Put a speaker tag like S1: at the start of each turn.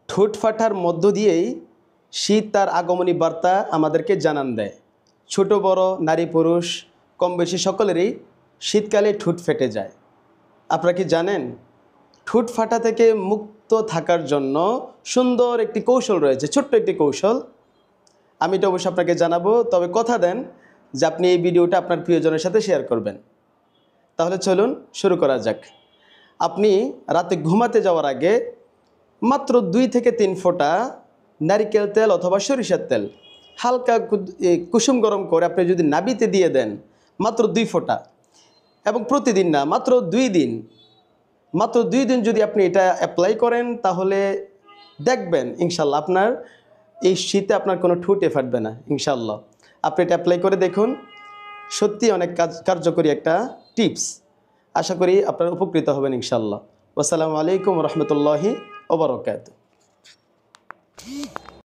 S1: ঠোঁট ফাটার মধ্য দিয়েই শীত তার আগমনী বার্তা আমাদেরকে জানান দেয়। ছোট বড়, নারী পুরুষ কম বেশি সকলেরই শীতকালে ঠোঁট ফেটে যায়। আপনারা কি জানেন ঠোঁট ফাটা থেকে মুক্ত থাকার জন্য সুন্দর একটি কৌশল রয়েছে, ছোট্ট একটি কৌশল। আমি এটা অবশ্যই আপনাকে জানাবো, তবে কথা দেন যে আপনি এই ভিডিওটা আপনার প্রিয়জনের সাথে শেয়ার করবেন। তাহলে চলুন শুরু করা যাক। আপনি রাতে ঘুমাতে যাওয়ার আগে মাত্র 2 থেকে 3 ফোঁটা নারিকেল তেল অথবা সরিষার তেল হালকা কুসুম গরম করে আপনি যদি নাভিতে দিয়ে দেন, মাত্র 2 ফোঁটা, এবং প্রতিদিন না, মাত্র 2 দিন, মাত্র 2 দিন যদি আপনি এটা অ্যাপ্লাই করেন, তাহলে দেখবেন ইনশাল্লাহ আপনার এই শীতে আপনার কোনো ঠোঁটে ফাটবে না। ইনশাল্লাহ আপনি এটা অ্যাপ্লাই করে দেখুন, সত্যি অনেক কার্যকরী একটা টিপস। আশা করি আপনারা উপকৃত হবেন ইনশাল্লাহ। আসসালামু আলাইকুম রহমতুল্লাহি ওয়া বারাকাতুহু।